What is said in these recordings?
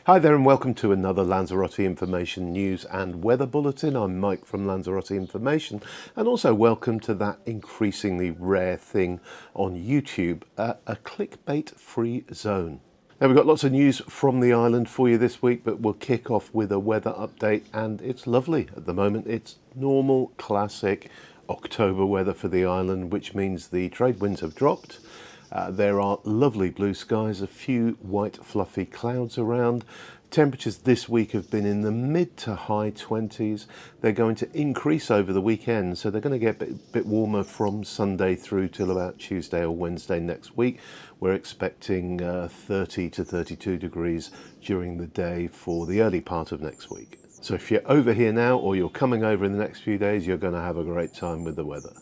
Hi there and welcome to another Lanzarote Information News and Weather Bulletin. I'm Mike from Lanzarote Information, and also welcome to that increasingly rare thing on YouTube, a clickbait-free zone. Now we've got lots of news from the island for you this week, but we'll kick off with a weather update, and it's lovely at the moment. It's normal, classic October weather for the island, which means the trade winds have dropped. There are lovely blue skies, a few white fluffy clouds around. Temperatures this week have been in the mid to high 20s. They're going to increase over the weekend, so they're going to get a bit warmer from Sunday through till about Tuesday or Wednesday next week. We're expecting 30 to 32 degrees during the day for the early part of next week. So if you're over here now or you're coming over in the next few days, you're going to have a great time with the weather.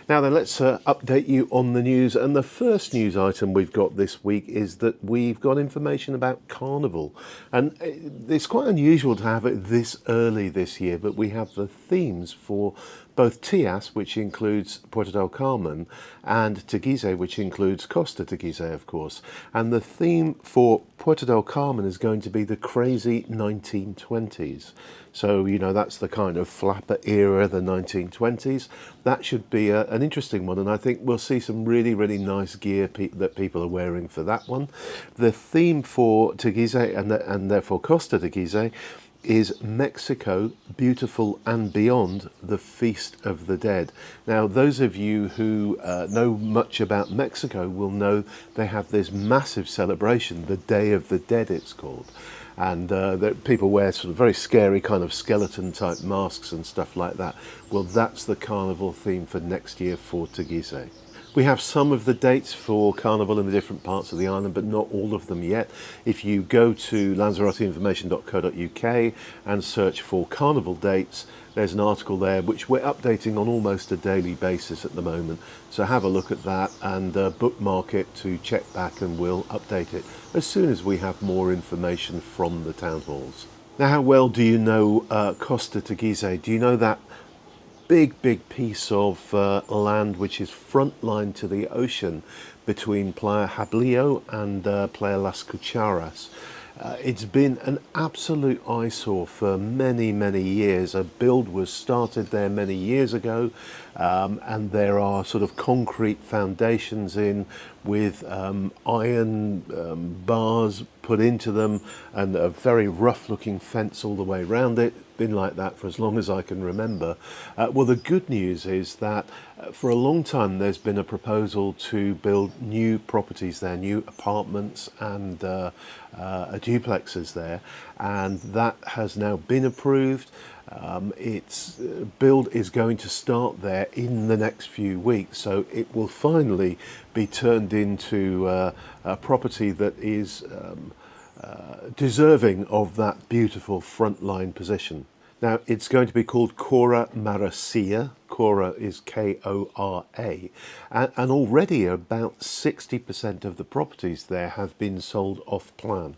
Now then, let's update you on the news, and the first news item we've got this week is that we've got information about Carnival, and it's quite unusual to have it this early this year, but we have the themes for both Tias, which includes Puerto del Carmen, and Teguise, which includes Costa Teguise, of course. And the theme for Puerto del Carmen is going to be the crazy 1920s. So, you know, that's the kind of flapper era, the 1920s. That should be an interesting one, and I think we'll see some really, really nice gear that people are wearing for that one. The theme for Teguise and therefore Costa Teguise is Mexico, beautiful and beyond, the Feast of the Dead. Now, those of you who know much about Mexico will know they have this massive celebration, the Day of the Dead it's called. And people wear sort of very scary kind of skeleton type masks and stuff like that. Well, that's the Carnival theme for next year for Teguise. We have some of the dates for Carnival in the different parts of the island, but not all of them yet. If you go to lanzaroteinformation.co.uk and search for Carnival dates, there's an article there which we're updating on almost a daily basis at the moment. So have a look at that and bookmark it to check back, and we'll update it as soon as we have more information from the town halls. Now, how well do you know Costa Teguise? Do you know that big piece of land which is front line to the ocean between Playa Jablillo and Playa Las Cucharas? It's been an absolute eyesore for many years. A build was started there many years ago, and there are sort of concrete foundations in with iron bars put into them and a very rough looking fence all the way around it. Been like that for as long as I can remember. Well, the good news is that for a long time there's been a proposal to build new properties there, new apartments and duplexes there, and that has now been approved. Its build is going to start there in the next few weeks, so it will finally be turned into a property that is deserving of that beautiful frontline position. Now, it's going to be called Cora Maracilla. Cora is K-O-R-A, and already about 60% of the properties there have been sold off plan.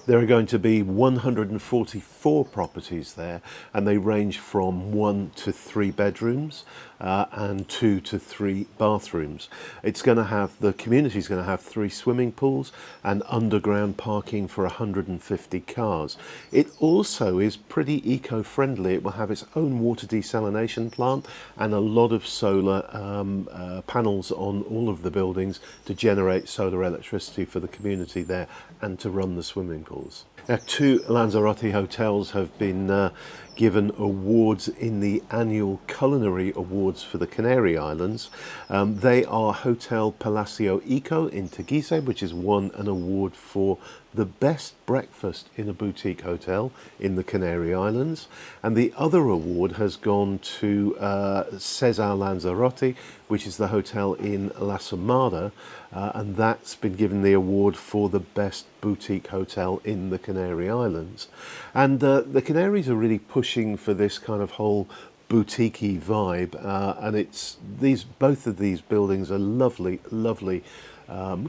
There are going to be 144 properties there, and they range from 1 to 3 bedrooms and 2 to 3 bathrooms. It's going to have, the community is going to have 3 swimming pools and underground parking for 150 cars. It also is pretty eco-friendly. It will have its own water desalination plant and a lot of solar panels on all of the buildings to generate solar electricity for the community there and to run the swimming pools. Now, 2 Lanzarote hotels have been given awards in the annual Culinary Awards for the Canary Islands. They are Hotel Palacio Eco in Teguise, which has won an award for the best breakfast in a boutique hotel in the Canary Islands, and the other award has gone to Cesar Lanzarote, which is the hotel in La Somada, and that's been given the award for the best boutique hotel in the Canary Islands. And the Canaries are really pushing for this kind of whole boutique-y vibe, and it's both of these buildings are lovely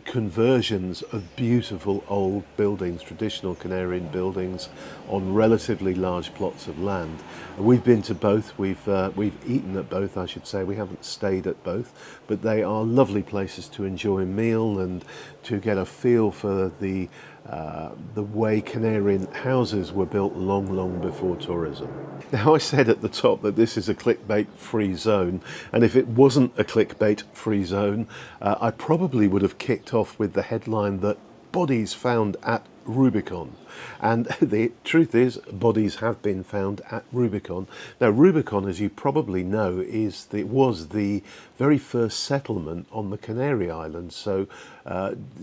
conversions of beautiful old buildings, traditional Canarian buildings on relatively large plots of land. We've been to both, we've eaten at both, I should say. We haven't stayed at both, but they are lovely places to enjoy a meal and to get a feel for the the way Canarian houses were built long before tourism. Now, I said at the top that this is a clickbait-free zone, and if it wasn't a clickbait-free zone, I probably would have kicked off with the headline that bodies found at Rubicon. And the truth is, bodies have been found at Rubicon. Now, Rubicon, as you probably know, was the very first settlement on the Canary Islands. So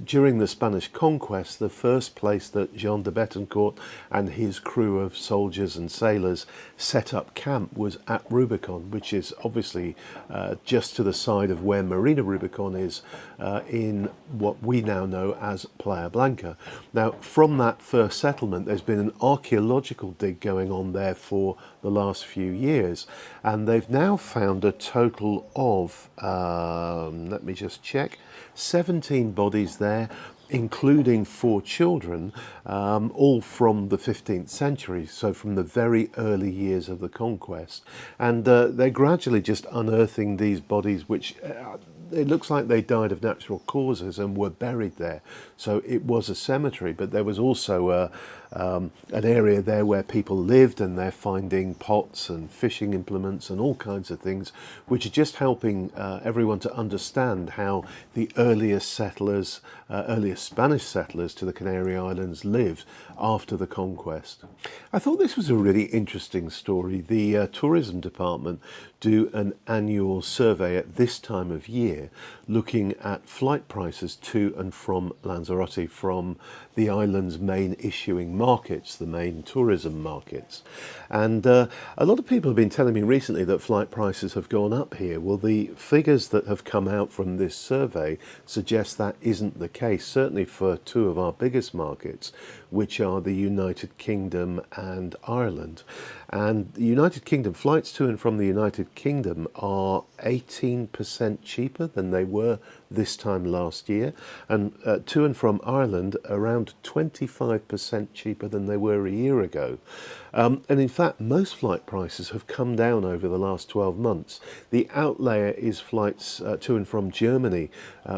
during the Spanish conquest, the first place that Jean de Betancourt and his crew of soldiers and sailors set up camp was at Rubicon, which is obviously just to the side of where Marina Rubicon is in what we now know as Playa Blanca. Now, from that first settlement, there's been an archaeological dig going on there for the last few years, and they've now found a total of, let me just check, 17 bodies there, including 4 children, all from the 15th century, so from the very early years of the conquest. And they're gradually just unearthing these bodies, which it looks like they died of natural causes and were buried there. So it was a cemetery, but there was also an area there where people lived, and they're finding pots and fishing implements and all kinds of things, which are just helping everyone to understand how the earliest settlers, earliest Spanish settlers to the Canary Islands lived after the conquest. I thought this was a really interesting story. The tourism department do an annual survey at this time of year looking at flight prices to and from Lanzarote, from the island's main issuing markets, the main tourism markets. And a lot of people have been telling me recently that flight prices have gone up here. Well, the figures that have come out from this survey suggest that isn't the case, certainly for 2 of our biggest markets, which are the United Kingdom and Ireland. And the United Kingdom, flights to and from the United Kingdom are 18% cheaper than they were this time last year, and to and from Ireland around 25% cheaper than they were a year ago. And in fact, most flight prices have come down over the last 12 months. The outlier is flights to and from Germany,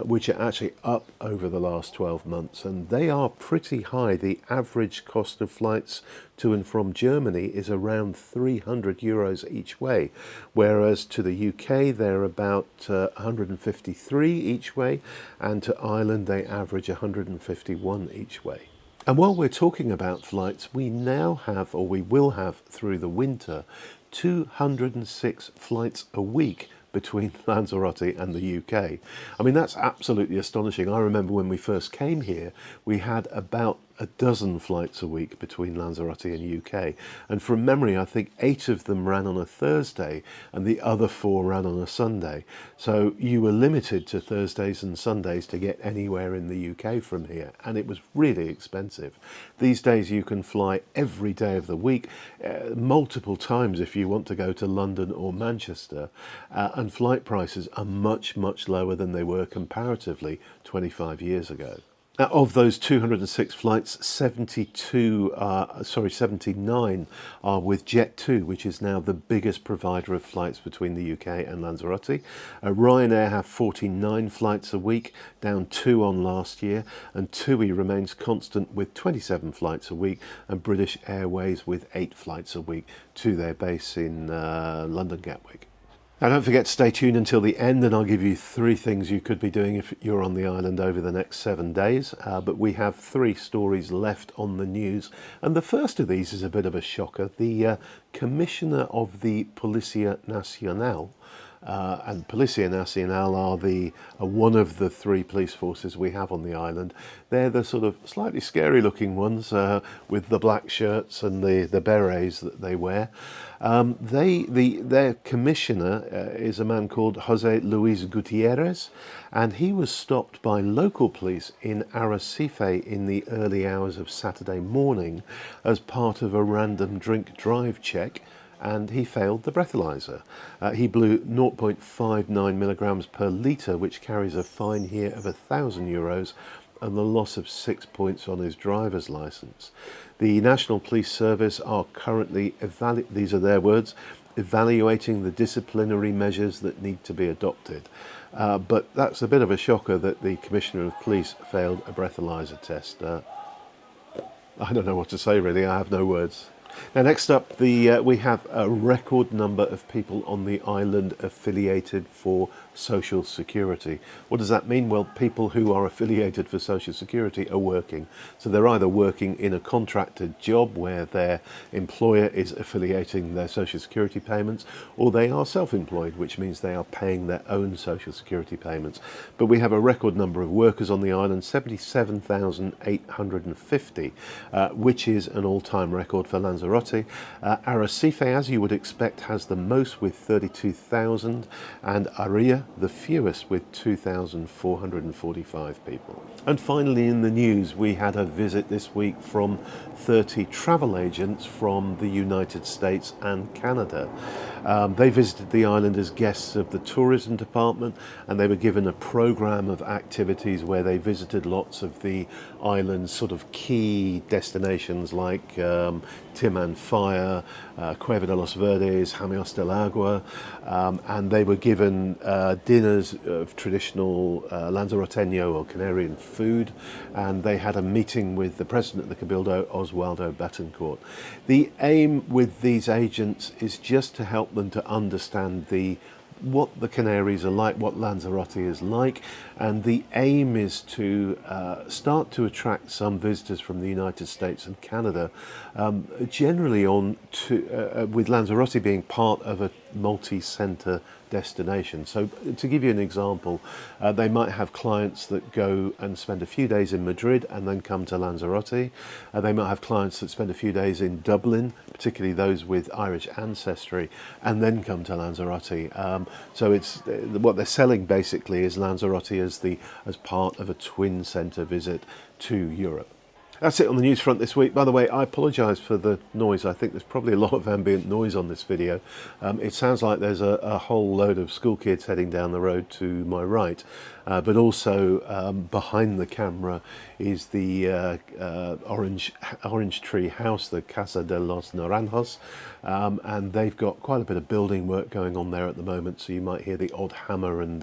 which are actually up over the last 12 months, and they are pretty high. The average cost of flights to and from Germany is around 300 euros each way, whereas to the UK they're about 153 each way, and to Ireland they average 151 each way. And while we're talking about flights, we now have, or we will have through the winter, 206 flights a week between Lanzarote and the UK. I mean, that's absolutely astonishing. I remember when we first came here, we had about a dozen flights a week between Lanzarote and UK. And from memory, I think 8 of them ran on a Thursday and the other 4 ran on a Sunday. So you were limited to Thursdays and Sundays to get anywhere in the UK from here. And it was really expensive. These days you can fly every day of the week, multiple times if you want to go to London or Manchester. And flight prices are much lower than they were comparatively 25 years ago. Now, of those 206 flights, 79 are with Jet2, which is now the biggest provider of flights between the UK and Lanzarote. Ryanair have 49 flights a week, down 2 on last year, and TUI remains constant with 27 flights a week, and British Airways with 8 flights a week to their base in London Gatwick. Now, don't forget to stay tuned until the end, and I'll give you 3 things you could be doing if you're on the island over the next 7 days. But we have 3 stories left on the news, and the first of these is a bit of a shocker. The Commissioner of the Policia Nacional, and Policia Nacional are one of the 3 police forces we have on the island. They're the sort of slightly scary looking ones with the black shirts and the berets that they wear. Their commissioner is a man called Jose Luis Gutierrez, and he was stopped by local police in Arrecife in the early hours of Saturday morning as part of a random drink drive check, and he failed the breathalyzer. He blew 0.59 milligrams per litre, which carries a fine here of €1,000 and the loss of 6 points on his driver's licence. The National Police Service are currently, these are their words, evaluating the disciplinary measures that need to be adopted. But that's a bit of a shocker that the Commissioner of Police failed a breathalyzer test. I don't know what to say really, I have no words. Now next up, we have a record number of people on the island affiliated for Social Security. What does that mean? Well, people who are affiliated for Social Security are working. So they're either working in a contracted job where their employer is affiliating their Social Security payments, or they are self-employed, which means they are paying their own Social Security payments. But we have a record number of workers on the island, 77,850, which is an all-time record for Lanzarote. Arrecife, as you would expect, has the most with 32,000, and Aria the fewest with 2,445 people. And finally in the news, we had a visit this week from 30 travel agents from the United States and Canada. They visited the island as guests of the tourism department, and they were given a program of activities where they visited lots of the island's sort of key destinations like Timan Fire, Cueva de los Verdes, Jamios del Agua, and they were given dinners of traditional Lanzaroteño or Canarian food, and they had a meeting with the president of the Cabildo, Oswaldo Betancourt. The aim with these agents is just to help them to understand what the Canaries are like, what Lanzarote is like, and the aim is to start to attract some visitors from the United States and Canada, generally with Lanzarote being part of a multi-centre destination. So to give you an example, they might have clients that go and spend a few days in Madrid and then come to Lanzarote. They might have clients that spend a few days in Dublin, particularly those with Irish ancestry, and then come to Lanzarote. So it's what they're selling basically is Lanzarote as part of a twin centre visit to Europe. That's it on the news front this week. By the way, I apologise for the noise. I think there's probably a lot of ambient noise on this video. It sounds like there's a whole load of school kids heading down the road to my right. But also behind the camera is the orange tree house, the Casa de los Naranjos, and they've got quite a bit of building work going on there at the moment, so you might hear the odd hammer and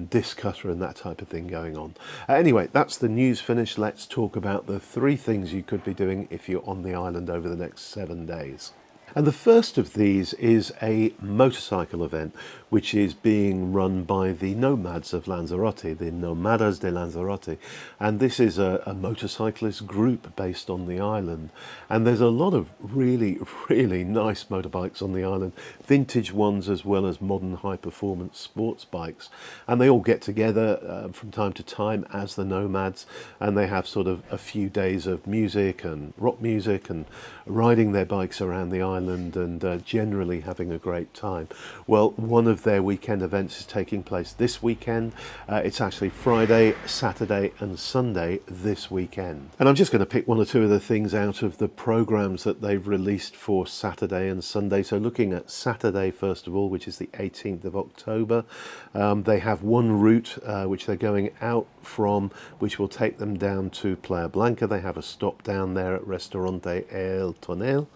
disc cutter and that type of thing going on. Anyway, that's the news finished. Let's talk about the 3 things you could be doing if you're on the island over the next 7 days. And the first of these is a motorcycle event, which is being run by the nomads of Lanzarote, the Nomadas de Lanzarote. And this is a motorcyclist group based on the island. And there's a lot of really, really nice motorbikes on the island, vintage ones as well as modern high-performance sports bikes. And they all get together from time to time as the nomads, and they have sort of a few days of music and rock music and riding their bikes around the island and generally having a great time. Well, one of their weekend events is taking place this weekend. It's actually Friday, Saturday and Sunday this weekend. And I'm just going to pick 1 or 2 of the things out of the programs that they've released for Saturday and Sunday. So looking at Saturday first of all, which is the 18th of October, they have one route which they're going out from, which will take them down to Playa Blanca. They have a stop down there at Restaurante El Tonel.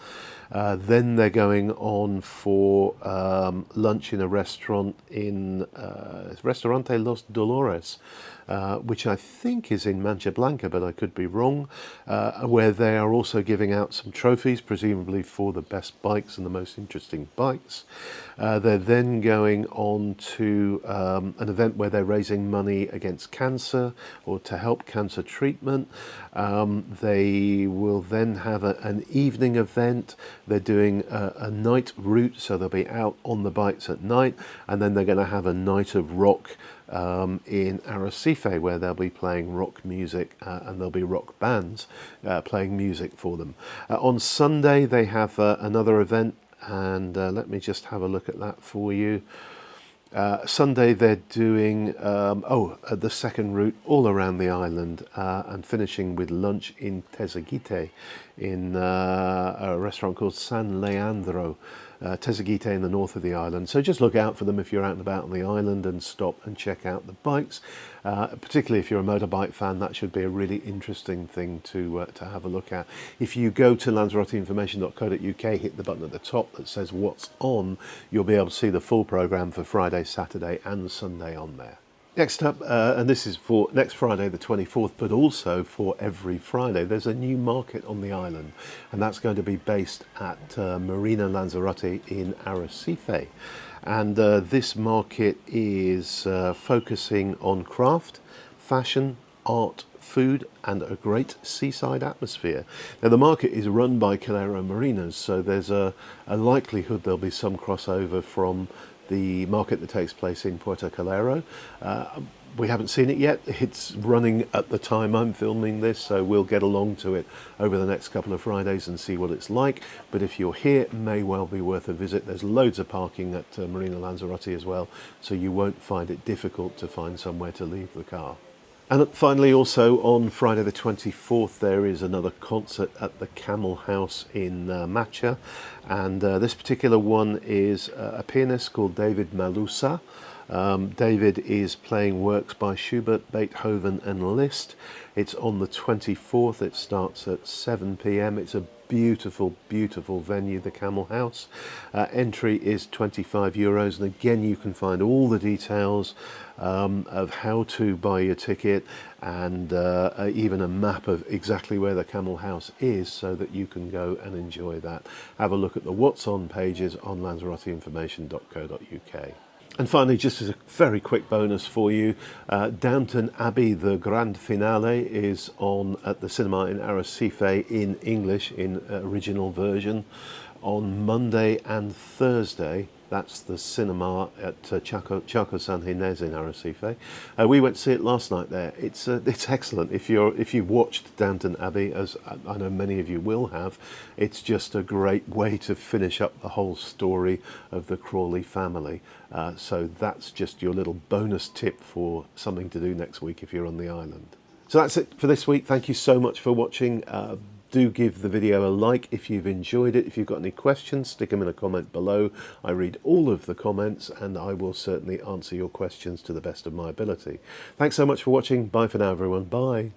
Then they're going on for lunch in a restaurant in Restaurante Los Dolores, which I think is in Mancha Blanca, but I could be wrong, where they are also giving out some trophies, presumably for the best bikes and the most interesting bikes. They're then going on to an event where they're raising money against cancer or to help cancer treatment. They will then have an evening event. They're doing a night route, so they'll be out on the bikes at night, and then they're going to have a night of rock in Arrecife, where they'll be playing rock music and there'll be rock bands playing music for them. On Sunday they have another event, and let me just have a look at that for you. Sunday they're doing the second route all around the island and finishing with lunch in Teguise in a restaurant called San Leandro. Teguise in the north of the island. So just look out for them if you're out and about on the island, and stop and check out the bikes. Particularly if you're a motorbike fan, that should be a really interesting thing to have a look at. If you go to lanzaroteinformation.co.uk, hit the button at the top that says what's on, you'll be able to see the full programme for Friday, Saturday and Sunday on there. Next up, and this is for next Friday the 24th, but also for every Friday, there's a new market on the island, and that's going to be based at Marina Lanzarote in Arrecife. And this market is focusing on craft, fashion, art, food and a great seaside atmosphere. Now the market is run by Culinary Marinas, so there's a likelihood there'll be some crossover from the market that takes place in Puerto Calero. We haven't seen it yet. It's running at the time I'm filming this, so we'll get along to it over the next couple of Fridays and see what it's like. But if you're here, it may well be worth a visit. There's loads of parking at Marina Lanzarote as well, so you won't find it difficult to find somewhere to leave the car. And finally, also on Friday the 24th, there is another concert at the Camel House in Macha. And this particular one is a pianist called David Malusa. David is playing works by Schubert, Beethoven and Liszt. It's on the 24th. It starts at 7 p.m. It's a beautiful, beautiful venue, the Camel House. Entry is €25, and again you can find all the details of how to buy your ticket and even a map of exactly where the Camel House is so that you can go and enjoy that. Have a look at the What's On pages on lanzaroteinformation.co.uk. And finally, just as a very quick bonus for you, Downton Abbey, the grand finale, is on at the cinema in Arrecife in English, in original version, on Monday and Thursday. That's the cinema at Chaco San Ginés in Arrecife. We went to see it last night there. It's excellent. If you've watched Downton Abbey, as I know many of you will have, it's just a great way to finish up the whole story of the Crawley family. So that's just your little bonus tip for something to do next week if you're on the island. So that's it for this week. Thank you so much for watching. Do give the video a like if you've enjoyed it. If you've got any questions, stick them in a comment below. I read all of the comments and I will certainly answer your questions to the best of my ability. Thanks so much for watching. Bye for now, everyone. Bye.